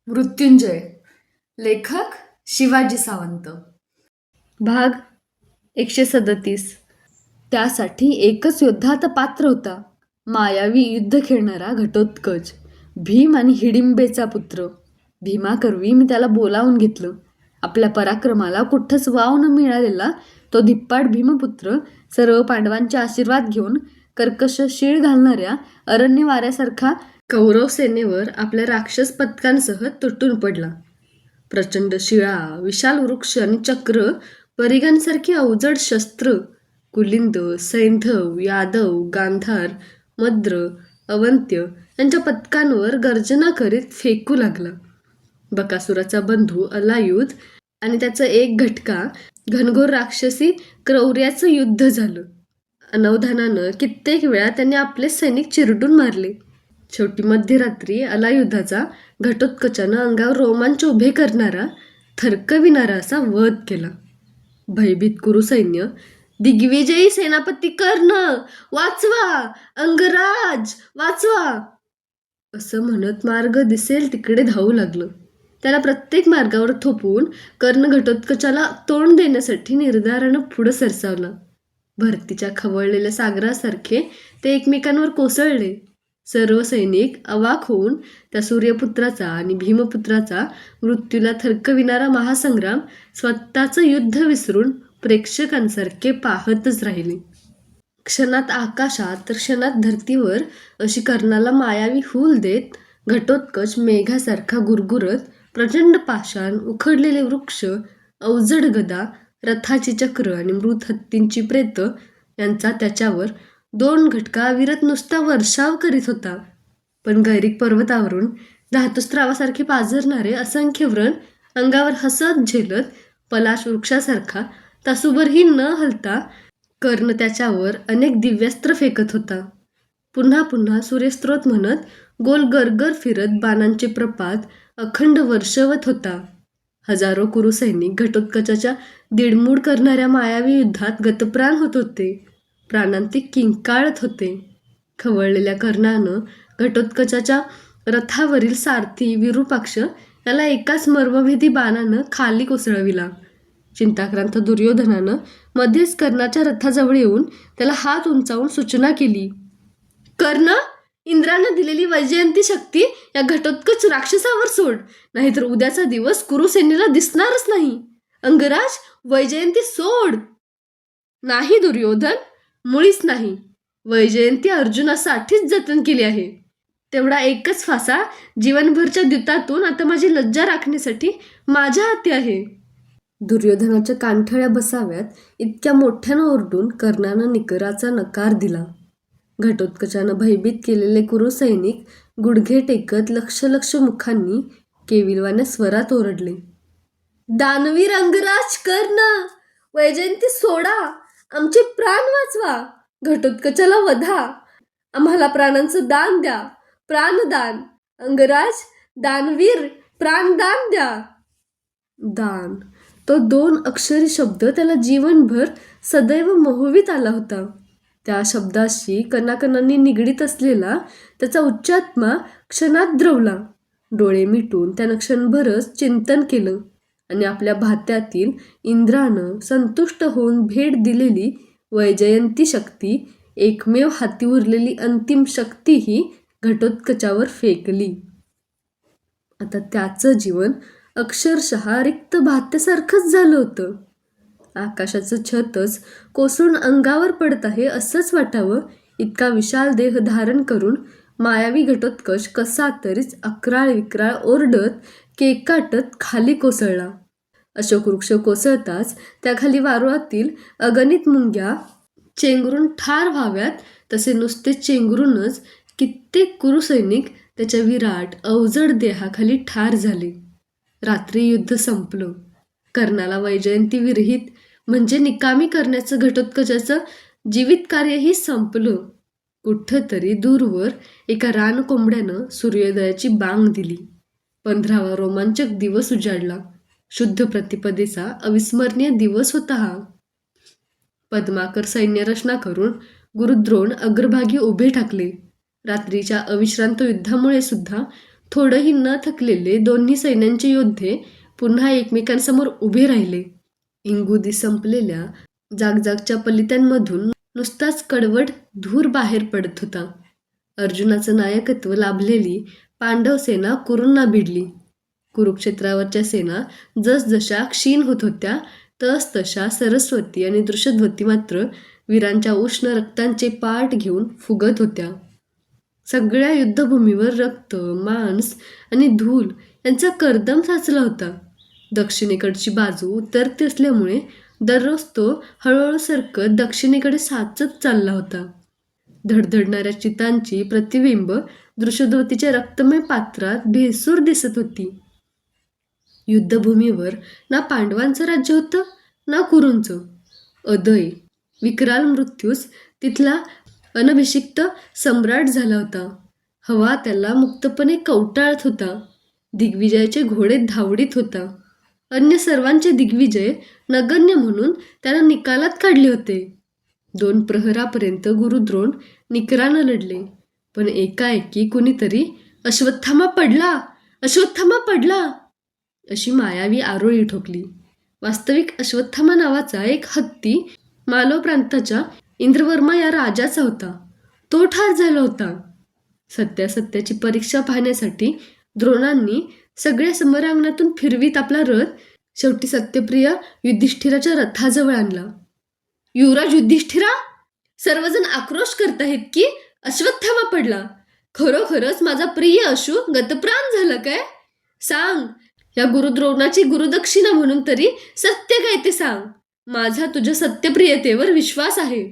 मृत्युंजय. लेखक शिवाजी सावंत. भाग 137. त्यासाठी एकच योद्धा आता पात्र होता. मायावी युद्ध खेळणारा घटोत्कच, भीम आणि हिडिंबेचा पुत्र. भीमाकरवी मी त्याला बोलावून घेतलं. आपल्या पराक्रमाला कुठंच वाव न मिळालेला तो धिप्पाड भीमपुत्र सर्व पांडवांचे आशीर्वाद घेऊन कर्कश शीळ घालणाऱ्या अरण्य वाऱ्यासारखा कौरव सेनेवर आपल्या राक्षस पथकांसह तुटून पडला. प्रचंड शिळा, विशाल वृक्ष आणि चक्र, परिघांसारखी अवजड शस्त्र, कुलिंद, सैंधव, यादव, गांधार, मद्र, अवंत्य यांच्या पथकांवर गर्जना करीत फेकू लागला. बकासुराचा बंधू अलायुध आणि त्याचा एक घटका घनघोर राक्षसी क्रौर्याचं युद्ध झालं. अनवधानानं कित्येक वेळा त्यांनी आपले सैनिक चिरडून मारले. शेवटी मध्यरात्री अलायुधाचा घटोत्कचानं अंगावर रोमांच उभे करणारा, थरकविणारा असा वध केला. भयभीत कुरु सैन्य, दिग्विजयी सेनापती कर्ण, वाचवा, अंगराज वाचवा असं म्हणत मार्ग दिसेल तिकडे धावू लागलं. त्याला प्रत्येक मार्गावर थोपवून कर्ण घटोत्कचाला तोंड देण्यासाठी निर्धारानं पुढं सरसावला. भरतीच्या खवळलेल्या सागरासारखे ते एकमेकांवर कोसळले. सर्व सैनिक अवाक होऊन त्या सूर्यपुत्राचा आणि भीमपुत्राचा मृत्यूला थरकविणारा महासंग्राम स्वतःचं युद्ध विसरून प्रेक्षकांसारखे पाहतच राहिले. क्षणात आकाशात तर क्षणात धर्तीवर अशी कर्णाला मायावी हूल देत घटोत्कच मेघासारखा गुरगुरत, प्रचंड पाषाण, उखडलेले वृक्ष, अवजड गदा, रथाची चक्र आणि मृत हत्तींची प्रेत यांचा त्याच्यावर 2 घटका अविरत नुसता वर्षाव करीत होता. पण गैरिक पर्वतावरून धातुस्त्रावासारखे पाझरणारे असंख्य व्रण अंगावर हसत झेलत पलाश वृक्षासारखा तासूभरही न हलता कर्ण त्याच्यावर अनेक दिव्यास्त्र फेकत होता. पुन्हा पुन्हा सूर्यस्त्रोत म्हणत गोल गरगर फिरत बाणांचे प्रपात अखंड वर्षवत होता. हजारो कुरु सैनिक घटोत्कचाच्या दीडमूड करणाऱ्या मायावी युद्धात गतप्राण होत होते. प्राणांती किंकाळत होते. खवळलेल्या कर्णानं घटोत्कचाच्या रथावरील सारथी विरूपाक्ष याला एकाच मर्मभेदी बाणानं खाली कोसळविला. चिंताक्रांत दुर्योधनानं मध्येच कर्णाच्या रथाजवळ येऊन त्याला हात उंचावून सूचना केली. कर्ण, इंद्रानं दिलेली वैजयंती शक्ती या घटोत्कच राक्षसावर सोड, नाहीतर उद्याचा दिवस कुरुसेनेला दिसणारच नाही. अंगराज, वैजयंती सोड. नाही दुर्योधन, मुळीच नाही. वैजयंती अर्जुनासाठीच जतन केली आहे. तेवढा एकच फासा जीवनभरच्या द्यूतातून आता माझी लज्जा राखण्यासाठी माझ्या हाती आहे. दुर्योधनाच्या कानठळ्या बसाव्यात इतक्या मोठ्यानं ओरडून कर्णानं निकराचा नकार दिला. घटोत्कचानं भयभीत केलेले कुरु सैनिक गुडघे टेकत लक्ष मुखांनी केविलवाण्या स्वरात ओरडले. दानवीर अंगराज कर्ण, वैजयंती सोडा, आमचे प्राण वाचवा, घटोत्कचाला वधा, आम्हाला प्राणांचं दान द्या, प्राणदान. अंगराज, दानवीर, प्राणदान द्या. दान, तो 2 अक्षरी शब्द त्याला जीवनभर सदैव मोहवीत आला होता. त्या शब्दाशी कणाकणांनी निगडीत असलेला त्याचा उच्चात्मा क्षणात द्रवला. डोळे मिटून त्यानं क्षणभरच चिंतन केलं आणि आपल्या भात्यातील इंद्रानं संतुष्ट होऊन भेट दिलेली वैजयंती शक्ती, एकमेव हाती उरलेली अंतिम शक्तीही घटोत्कचावर फेकली. आता त्याचं जीवन अक्षरशः रिक्त भात्यासारखंच झालं होतं. आकाशाचं छतच कोसळून अंगावर पडत आहे असंच वाटावं इतका विशाल देह धारण करून मायावी घटोत्कच कसा तरीच अक्राळ विक्राळ ओरडत केकाटत खाली कोसळला. अशोक वृक्ष कोसळताच त्याखाली वारुळातील अगणित मुंग्या चेंगरून ठार व्हाव्यात तसे नुसते चेंगरूनच कित्येक कुरुसैनिक त्याच्या विराट अवजड देहाखाली ठार झाले. रात्री युद्ध संपलं. कर्णाला वैजयंती विरहित म्हणजे निकामी करण्याचं घटोत्कचाचं जीवित कार्यही संपलं. कुठंतरी दूरवर एका रानकोंबड्यानं सूर्योदयाची बांग दिली. 15वा रोमांचक दिवस उजाडला. शुद्ध प्रतिपदेचा अविस्मरणीय दिवस होता हा. पद्माकर सैन्यरचना करून गुरुद्रोण अग्रभागी उभे ठाकले. रात्रीच्या अविश्रांत युद्धामुळे सुद्धा थोडंही न थकलेले दोन्ही सैन्यांचे योद्धे पुन्हा एकमेकांसमोर उभे राहिले. इंगुदी संपलेल्या जागजागच्या पलित्यांमधून नुसताच कडवट धूर बाहेर पडत होता. अर्जुनाचं नायकत्व लाभलेली पांडव सेना कुरूंना भिडली. कुरुक्षेत्रावरच्या सेना जसजशा क्षीण होत होत्या तसतशा सरस्वती आणि दृषध्वती मात्र वीरांच्या उष्ण रक्तांचे पाठ घेऊन फुगत होत्या. सगळ्या युद्धभूमीवर रक्त, मांस आणि धूल यांचा कर्दम साचला होता. दक्षिणेकडची बाजू उतरती असल्यामुळे दररोज तो हळूहळू सरकत दक्षिणेकडे साचत चालला होता. धडधडणाऱ्या चितांची प्रतिबिंब दृषध्वतीच्या रक्तमय पात्रात भेसूर दिसत होती. युद्धभूमीवर ना पांडवांचं राज्य होतं ना कुरूंचं. अदय, विकराल मृत्यूस तिथला अनभिषिक्त सम्राट झाला होता. हवा त्याला मुक्तपणे कवटाळत होता. दिग्विजयाचे घोडे धावडीत होता. अन्य सर्वांचे दिग्विजय नगण्य म्हणून त्यानं निकालात काढले होते. 2 प्रहरापर्यंत गुरुद्रोण निकरानं लढले, पण एकाएकी कुणीतरी अश्वत्थामा पडला, अश्वत्थामा पडला अशी मायावी आरोळी ठोकली. वास्तविक अश्वत्थामा नावाचा एक हत्ती मालव प्रांताच्या इंद्रवर्मा या राजाचा होता. तो ठार झाला होता. सत्यासत्याची परीक्षा पाहण्यासाठी द्रोणांनी सगळ्या समरांगणातून फिरवीत आपला रथ शेवटी सत्यप्रिय युधिष्ठिराच्या रथाजवळ आणला. युवराज युधिष्ठिरा, सर्वजण आक्रोश करताहेत की अश्वत्थामा पडला. खरोखरच माझा प्रिय अशू गतप्राण झाला काय? सांग, या गुरुद्रोणाची गुरुदक्षिणा म्हणून तरी सत्य काय ते सांग. माझा तुझ्या सत्यप्रियतेवर विश्वास आहे.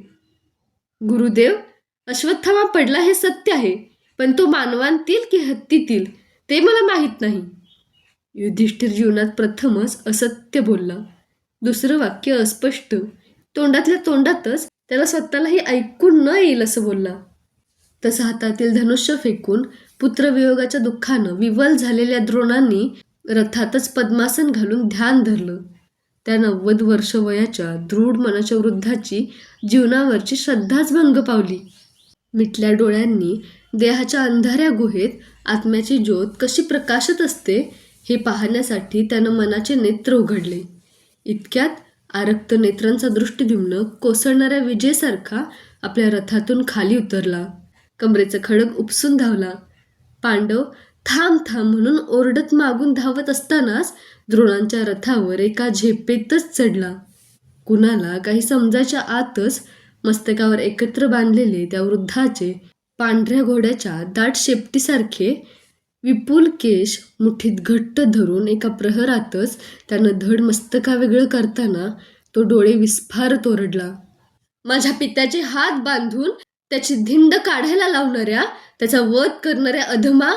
गुरुदेव, अश्वत्थामा पडला हे सत्य आहे, पण तो मानवांतील की हत्तीतील ते मला माहीत नाही. युधिष्ठिर जीवनात प्रथमच असत्य बोलला. दुसरं वाक्य अस्पष्ट, तोंडातल्या तोंडातच त्याला स्वतःलाही ऐकून न येईल असं बोलला. तसं हातातील धनुष्य फेकून पुत्रवियोगाच्या दुःखानं विवल झालेल्या द्रोणांनी रथातच पद्मासन घालून ध्यान धरलं. त्या 90 वर्ष वयाच्या दृढ मनाच्या वृद्धाची जीवनावरची श्रद्धाच भंग पावली. मिटल्या डोळ्यांनी देहाच्या अंधाऱ्या गुहेत आत्म्याची ज्योत कशी प्रकाशत असते हे पाहण्यासाठी त्यानं मनाचे नेत्र उघडले. इतक्यात आरक्त नेत्रांचा दृष्टिद्युम्न कोसळणाऱ्या विजेसारखा आपल्या रथातून खाली उतरला. कमरेचं खडग उपसून धावला. पांडव थांब थांब म्हणून ओरडत मागून धावत असतानाच द्रोणांच्या रथावर एका झेपेतच चढला. कुणाला काही समजायच्या आतच मस्तकावर एकत्र बांधलेले त्या वृद्धाचे पांढऱ्या घोड्याच्या दाट शेपटीसारखे विपुल केश मुठीत घट्ट धरून एका प्रहरातच त्यानं धड मस्तका वेगळं करताना तो डोळे विस्फारत ओरडला. माझ्या पित्याचे हात बांधून त्याची धिंड काढायला लावणाऱ्या, त्याचा वध करणाऱ्या अधमा,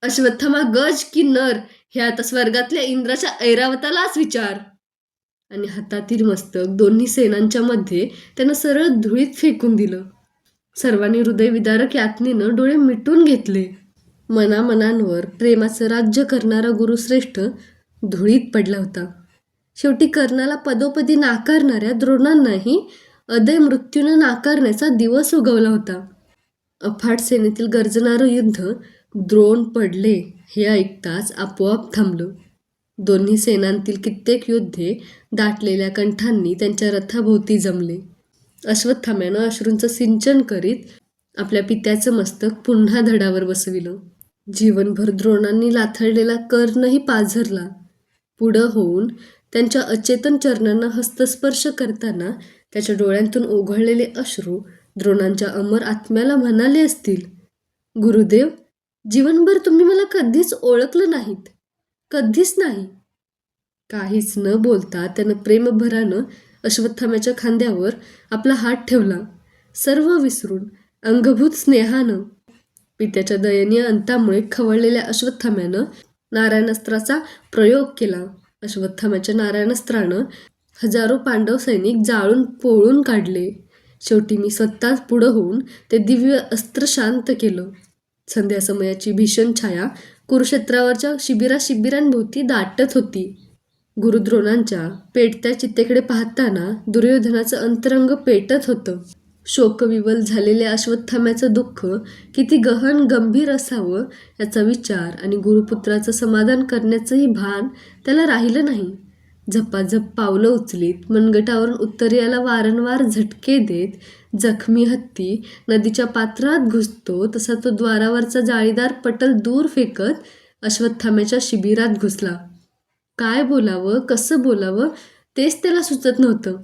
अश्वत्थामा गज की नर हे आता स्वर्गातल्या इंद्राच्या ऐरावतालाच विचार. आणि हातातील मस्तक दोन्ही सेनांच्या मध्ये त्यानं सरळ धुळीत फेकून दिलं. सर्वांनी हृदयविदारक यातनेनं डोळे मिटून घेतले. मनामनांवर प्रेमाचं राज्य करणारा गुरुश्रेष्ठ धुळीत पडला होता. शेवटी कर्णाला पदोपदी नाकारणाऱ्या द्रोणांनाही अदय मृत्यूनं नाकारण्याचा दिवस उगवला होता. अफाट सेनेतील गर्जणारं युद्ध द्रोण पडले हे ऐकताच आपोआप थांबलं. दोन्ही सेनांतील कित्येक योद्धे दाटलेल्या कंठांनी त्यांच्या रथाभोवती जमले. अश्वत्थाम्यानं अश्रूंचं सिंचन करीत आपल्या पित्याचं मस्तक पुन्हा धडावर बसविलं. जीवनभर द्रोणांनी लाथळलेला कर्णही पाझरला. पुढं होऊन त्यांच्या अचेतन चरणांना हस्तस्पर्श करताना त्याच्या डोळ्यांतून ओघळलेले अश्रू द्रोणांच्या अमर आत्म्याला म्हणाले असतील, गुरुदेव, जीवनभर तुम्ही मला कधीच ओळखलं नाहीत, कधीच नाही. काहीच न बोलता त्यानं प्रेमभरानं अश्वत्थाम्याच्या खांद्यावर आपला हात ठेवला. सर्व विसरून अंगभूत स्नेहानं पित्याच्या दयनीय अंतामुळे खवळलेल्या अश्वत्थाम्यानं नारायणास्त्राचा प्रयोग केला. अश्वत्थाम्याच्या नारायणास्त्रानं हजारो पांडव सैनिक जाळून पोळून काढले. शेवटी मी स्वतः पुढं होऊन ते दिव्य अस्त्र शांत केलं. संध्या समयाची भीषण छाया कुरुक्षेत्रावरच्या शिबिरांभोवती दाटत होती. गुरुद्रोणांच्या पेटत्या चित्तेकडे पाहताना दुर्योधनाचं अंतरंग पेटत होतं. शोकविवल झालेल्या अश्वत्थाम्याचं दुःख किती गहन गंभीर असावं याचा विचार आणि गुरुपुत्राचं समाधान करण्याचंही भान त्याला राहिलं नाही. झपाझप पावलं उचलीत मनगटावरून उत्तरेला वारंवार झटके देत जखमी हत्ती नदीच्या पात्रात घुसतो तसा तो द्वारावरचा जाळीदार पटल दूर फेकत अश्वत्थाम्याच्या शिबिरात घुसला. काय बोलावं कसं बोलावं तेच त्याला सुचत नव्हतं.